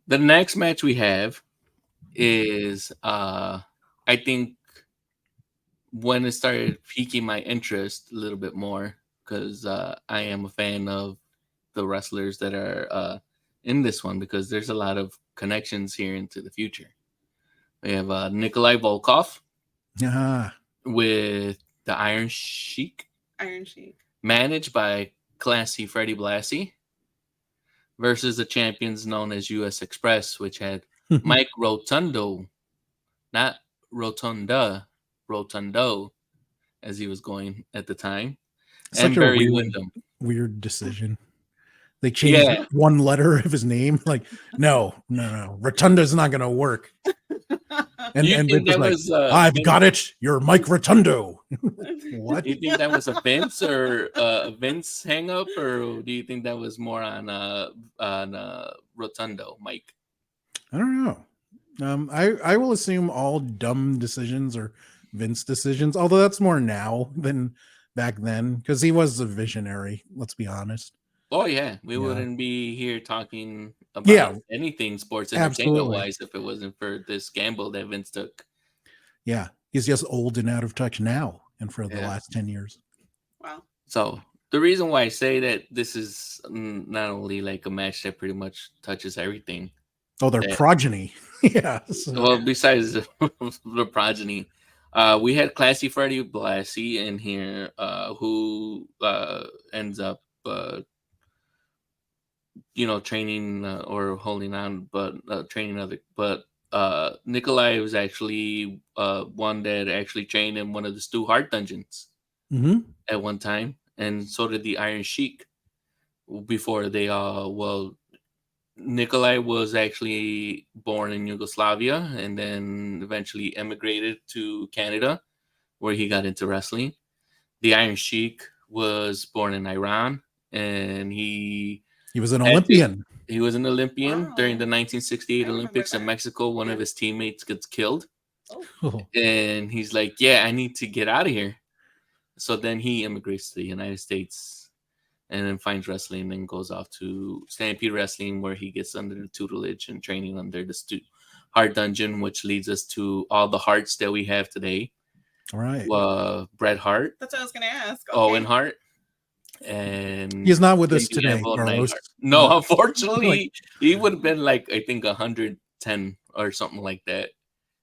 The next match we have is I think when it started piquing my interest a little bit more because I am a fan of the wrestlers that are in this one because there's a lot of connections here into the future. We have Nikolai Volkov Ah, with the Iron Sheik, Iron Sheik. managed by Classy Freddie Blassie, versus the champions known as US Express, which had Mike Rotundo, not Rotunda, Rotundo, as he was going at the time, such and a Barry weird, Windham. weird decision. They changed Yeah. one letter of his name. Like, no. Rotundo's not going to work. And You they're think just that like, was I've Vince? got it. You're Mike Rotundo. What? Do you think that was a Vince or a Vince hang up, or do you think that was more on Rotundo, Mike? I don't know. I will assume all dumb decisions are Vince decisions, although that's more now than back then because he was a visionary. Let's be honest. Oh yeah, we Yeah. wouldn't be here talking about Yeah, anything sports entertainment absolutely. wise if it wasn't for this gamble that Vince took. Yeah, he's just old and out of touch now, and for the Yeah. last 10 years. Wow. So the reason why I say that this is not only like a match that pretty much touches everything. Oh, their that- progeny. Yeah. So- Well, besides the progeny, we had Classy Freddie Blassie in here, who ends up, training or holding on, but training other. But Nikolai was actually one that actually trained in one of the Stu Hart dungeons Mhm. at one time, and so did the Iron Sheik. Before they Nikolai was actually born in Yugoslavia and then eventually emigrated to Canada, where he got into wrestling. The Iron Sheik was born in Iran, and He was an Olympian. he was an Olympian Wow. during the 1968 I remember Olympics in that. Mexico. One of Yeah. his teammates gets killed, Oh, Oh, and he's like, "Yeah, I need to get out of here." So then he immigrates to the United States and then finds wrestling and goes off to Stampede Wrestling, where he gets under the tutelage and training under the Heart Dungeon, which leads us to all the Hearts that we have today. all right. Bret Hart, that's what I was gonna ask. Okay. Owen Hart, and He's not with us JD today, Anvil, Carlos. Neidhart. No, No. unfortunately, he would have been like, I think 110 or something like that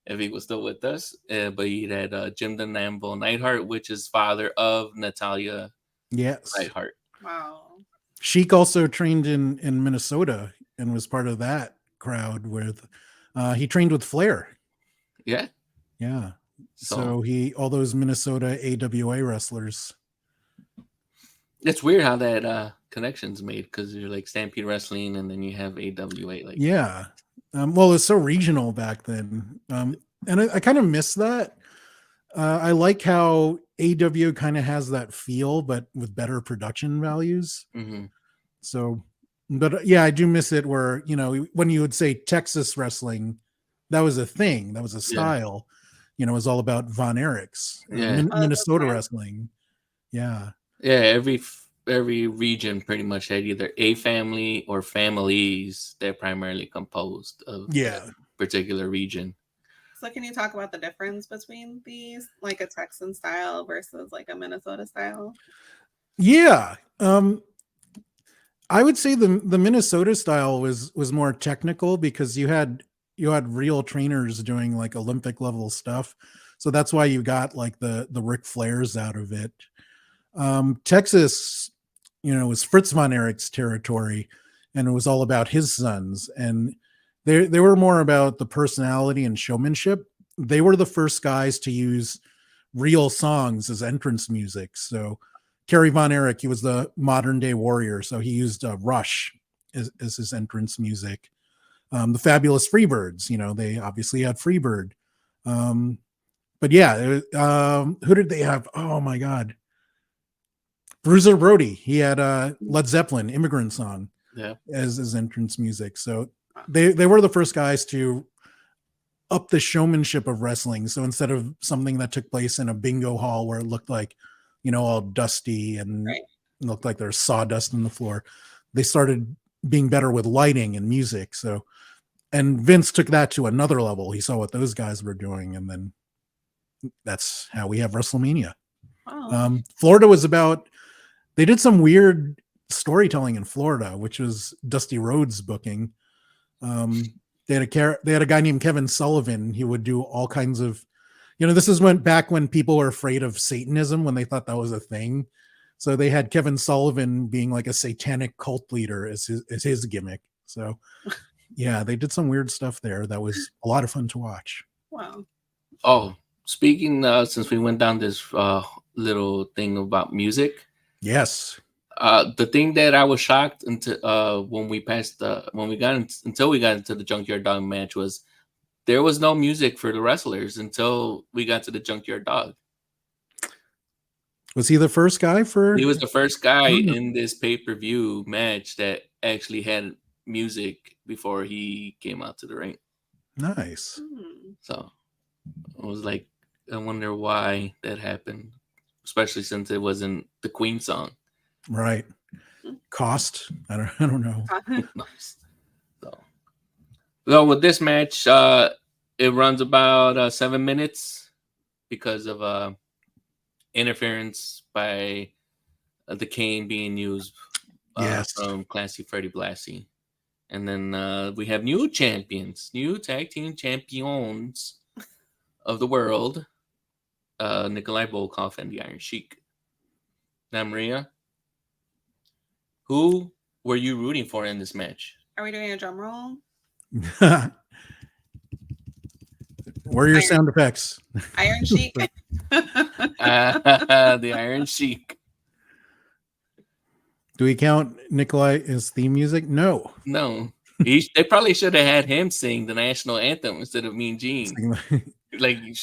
if he was still with us. But he had Jim the Anvil Neidhart, which is father of Natalia Yes. Neidhart. Wow. Sheik also trained in Minnesota and was part of that crowd with he trained with Flair. Yeah. Yeah. So So he all those Minnesota AWA wrestlers. it's weird how that connection's made because you're like Stampede Wrestling and then you have AWA. Like, Yeah. Well, it's so regional back then. And I kind of miss that. I like how AW kind of has that feel, but with better production values. mhm. So, but yeah, I do miss it where, when you would say Texas wrestling, that was a thing, that was a style, it was all about Von Erichs. Yeah. Minnesota right. wrestling. Yeah. Yeah, every region pretty much had either a family or families that primarily composed of Yeah. that particular region. So can you talk about the difference between these, like a Texan style versus like a Minnesota style? Yeah. I would say the Minnesota style was more technical because you had real trainers doing like Olympic level stuff. So that's why you got like the Ric Flairs out of it. Texas, was Fritz von Erich's territory, and it was all about his sons. And they were more about the personality and showmanship. They were the first guys to use real songs as entrance music. So Kerry Von Erich, he was the modern day warrior. So he used Rush as his entrance music. The Fabulous Freebirds, they obviously had Freebird. But yeah, who did they have? Oh my God. Bruiser Brody. He had Led Zeppelin, Immigrant Song, as his entrance music. So they were the first guys to up the showmanship of wrestling. So instead of something that took place in a bingo hall where it looked like, all dusty and looked like there's sawdust on the floor, they started being better with lighting and music. So And Vince took that to another level. He saw what those guys were doing, and then that's how we have WrestleMania. Wow. Florida was about, they did some weird storytelling in Florida, which was Dusty Rhodes booking. They had a guy named Kevin Sullivan. He would do all kinds of, this is back when people were afraid of Satanism, when they thought that was a thing. So they had Kevin Sullivan being like a satanic cult leader as his gimmick. So yeah, they did some weird stuff there. That was a lot of fun to watch. Wow. Oh, speaking since we went down this little thing about music. Yes. The thing that I was shocked until when we got into the Junkyard Dog match was there was no music for the wrestlers until we got to the Junkyard Dog. Was he the first guy He was the first guy in this pay-per-view match that actually had music before he came out to the ring. Nice. So I was like, I wonder why that happened, especially since it wasn't the Queen song. Right. Cost? I don't know. So with this match, it runs about 7 minutes because of interference by the cane being used from Classy Freddie Blassie. And then we have new tag team champions of the world, Nikolai Volkov and the Iron Sheik. Now, Maria, who were you rooting for in this match? Are we doing a drum roll? Where are your sound effects? Iron Sheik. The Iron Sheik. Do we count Nikolai as theme music? No. They probably should have had him sing the national anthem instead of Mean Gene. Like he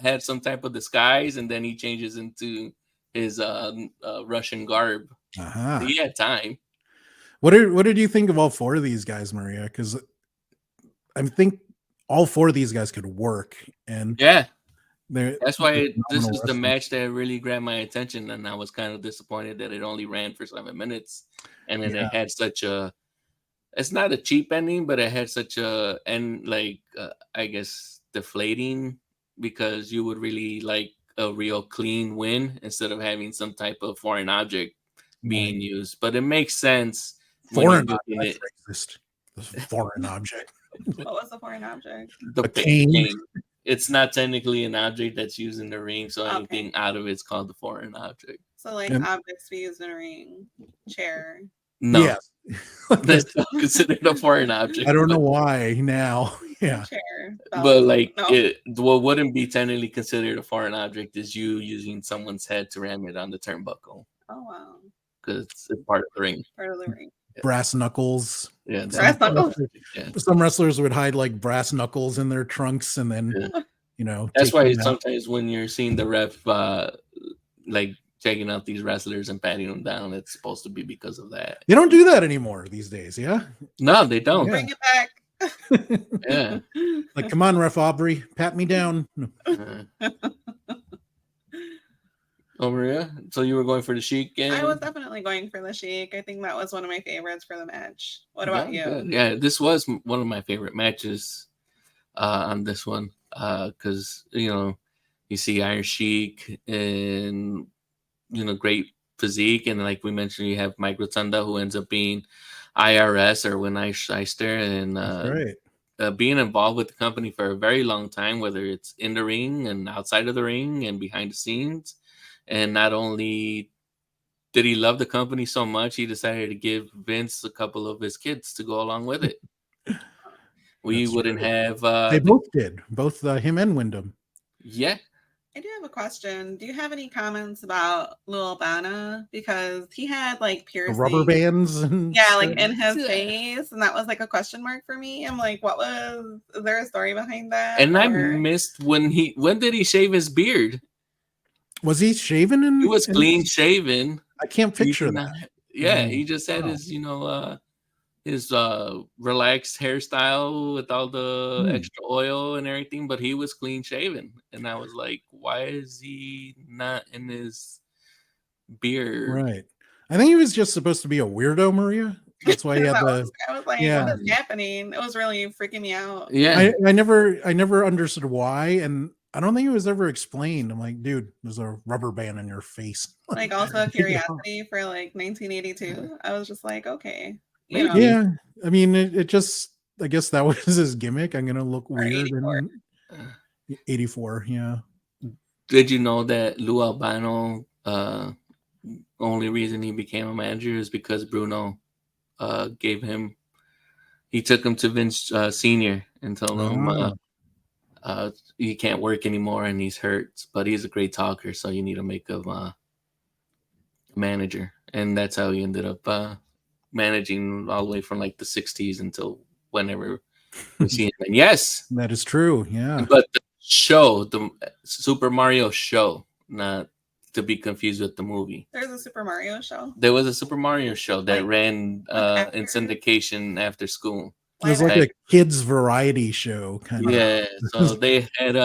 had some type of disguise, and then he changes into his Russian garb. He had time. What did you think of all four of these guys, Maria? Because I think all four of these guys could work, and that's why this is the match that really grabbed my attention, and I was kind of disappointed that it only ran for 7 minutes, and then it had such a. It's not a cheap ending, but it had such a I guess deflating, because you would really like a real clean win instead of having some type of foreign object being used. But it makes sense. Foreign object. Foreign object. What was the foreign object? The cane. It's not technically an object that's used in the ring, so anything out of it's called the foreign object. So objects to be used in a ring, chair. No. Yes. That's not considered a foreign object. I don't know why now. Yeah. Chair, but what wouldn't be technically considered a foreign object is you using someone's head to ram it on the turnbuckle. Oh wow. Because it's part of the ring. Part of the ring. Brass knuckles. Yeah. Brass knuckles. Some wrestlers would hide like brass knuckles in their trunks, and then That's why sometimes when you're seeing the ref checking out these wrestlers and patting them down, it's supposed to be because of that. They don't do that anymore these days, yeah? No, they don't. Bring it back. Yeah. Like, come on, Ref Aubrey, pat me down. Oh, Maria? So you were going for the Sheik game? I was definitely going for the Sheik. I think that was one of my favorites for the match. What about you? Good. Yeah, this was one of my favorite matches on this one, because, you see Iron Sheik and great physique, and like we mentioned, you have Mike Rotunda, who ends up being IRS or Winai Shyster, and being involved with the company for a very long time, whether it's in the ring and outside of the ring and behind the scenes. And not only did he love the company so much, he decided to give Vince a couple of his kids to go along with it. We wouldn't have. They both did, both him and Wyndham. Yeah. I do have a question. Do you have any comments about Lil Albana? Because he had piercing, the rubber bands, and in his face, and that was a question mark for me. I'm like, is there a story behind that? And I missed when did he shave his beard? Was he shaven? He was clean shaven. I can't picture that. Yeah, he just had his relaxed hairstyle with all the extra oil and everything, but he was clean shaven, and I was like, why is he not in his beard? Right. I think he was just supposed to be a weirdo, Maria. That's why he had the. I was like, Yeah. what is happening? It was really freaking me out. Yeah. I never understood why, and I don't think it was ever explained. I'm like, dude, there's a rubber band in your face. Like also a You know? curiosity for like 1982. I was just like, okay, you know, Maybe. Yeah, I mean, it just. I guess that was his gimmick. I'm gonna look or weird 84. in '84. Yeah. Did you know that Lou Albano, only reason he became a manager is because Bruno he took him to Vince Senior and told him he can't work anymore and he's hurt, but he's a great talker, so you need to make him a manager. And that's how he ended up managing all the way from like the 60s until whenever we see him. And yes, That is true. Yeah. but the show, the Super Mario show, not to be confused with the movie. There's a Super Mario show. There was a Super Mario show that Like- ran like in after- syndication after school. It was Live like a kids variety show kind of. Yeah, so they had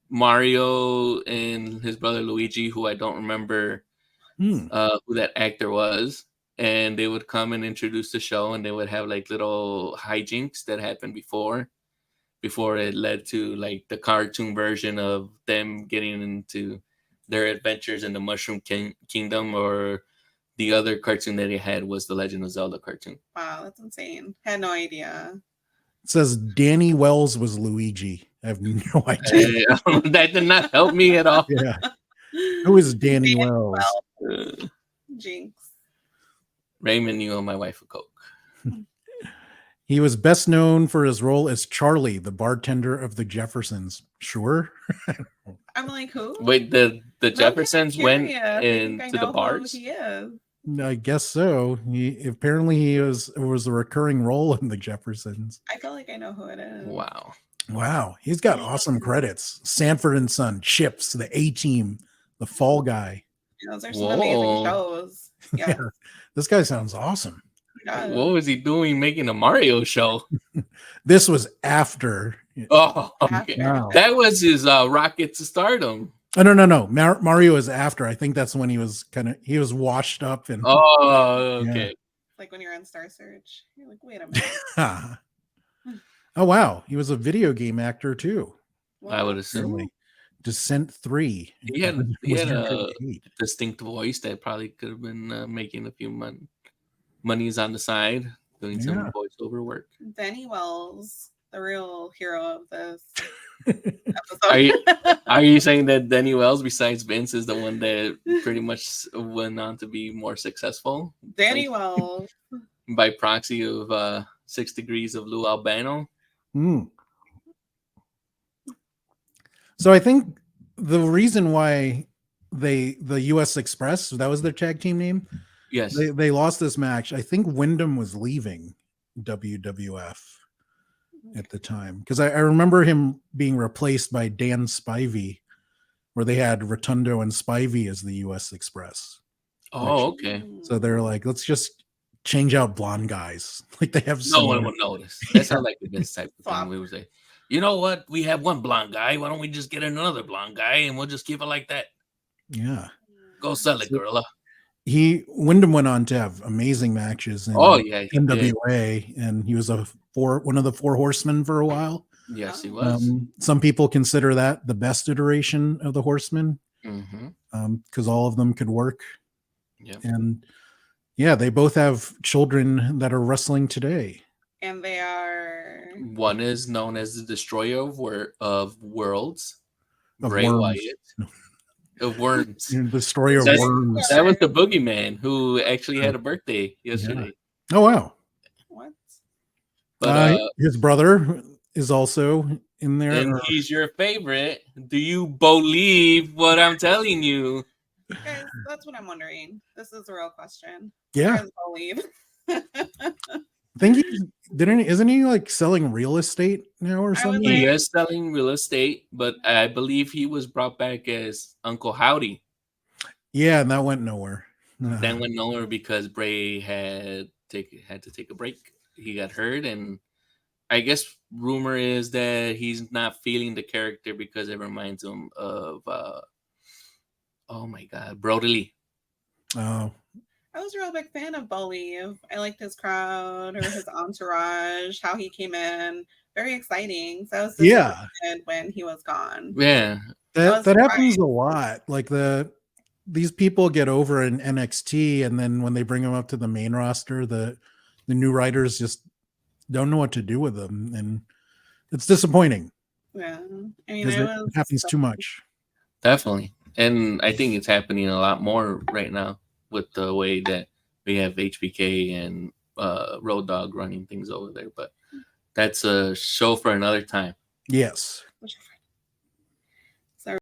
Mario and his brother Luigi, who I don't remember Hmm. who that actor was, and they would come and introduce the show, and they would have like little hijinks that happened before it led to like the cartoon version of them getting into their adventures in the Mushroom Kingdom, or the other cartoon that they had was the Legend of Zelda cartoon. Wow, that's insane. Had no idea. It says Danny Wells was Luigi. I have no idea. That did not help me at all. Yeah. Who is Danny Wells? Jinx. Raymond, you owe my wife a Coke. He was best known for his role as Charlie, the bartender of the Jeffersons. Sure. I'm like, who? Wait, the No, I'm Jeffersons went curious. I think I into the know who bars? He is. I guess so. He was a recurring role in the Jeffersons. I feel like I know who it is. Wow. Wow, he's got awesome credits. Sanford and Son, Chips, The A-Team, The Fall Guy. Those are some amazing Whoa. shows. Yeah. Yeah, this guy sounds awesome. What was he doing making a Mario show? This was after. Oh, okay. Wow. That was his rocket to stardom. Oh, no. Mario is after. I think that's when he was washed up and. Oh, okay. Like when you're on Star Search, you're like, wait a minute. Oh wow, he was a video game actor too. I would assume. Really. Descent 3. He had Was a 1988. distinct voice that probably could have been making a few monies on the side, doing some Yeah. voiceover work. Danny Wells, the real hero of this Are episode. Are you saying that Danny Wells, besides Vince, is the one that pretty much went on to be more successful? Danny Like, Wells. by proxy of 6 Degrees of Lou Albano? Hmm. So I think the reason why the US Express, that was their tag team name, Yes. they lost this match. I think Wyndham was leaving WWF at the time, because I remember him being replaced by Dan Spivey, where they had Rotundo and Spivey as the US Express. Oh, okay. So they're like, let's just change out blonde guys. Like they have No one similar- will notice. That's not like the Vince type of Flop. thing. We would say, you know what? We have one blonde guy. Why don't we just get another blonde guy and we'll just keep it like that? Yeah. Go sell it, gorilla. Wyndham went on to have amazing matches in Oh, yeah. He did. NWA, and he was one of the Four Horsemen for a while. Yes, he was. Some people consider that the best iteration of the Horsemen, because all of them could work. Yep. And yeah, they both have children that are wrestling today. And they are One is known as the Destroyer of Worlds, Of Bray worms. Wyatt. Of Worms. The story of That's- worms. That was the Boogeyman who actually had a birthday yesterday. Oh wow! what? But His brother is also in there. and he's your favorite. Do you believe what I'm telling you? Guys, that's what I'm wondering. This is a real question. Yeah, Guys, believe. I think isn't he like selling real estate now or I was something? He is selling real estate, but I believe he was brought back as Uncle Howdy. Yeah, and that went nowhere. Then went nowhere because Bray had to take a break. He got hurt, and I guess rumor is that he's not feeling the character because it reminds him of oh my god, Brody Lee. Oh, I was a real big fan of Believe. I liked his crowd or his entourage, how he came in. Very exciting. So I was Yeah, disappointed when he was gone. Yeah. I was that happens surprised. a lot. Like these people get over in NXT, and then when they bring them up to the main roster, the new writers just don't know what to do with them, and it's disappointing Yeah. I mean, because I it was happens too much. Definitely. And I think it's happening a lot more right now with the way that we have HBK and Road Dogg running things over there. But that's a show for another time. Yes.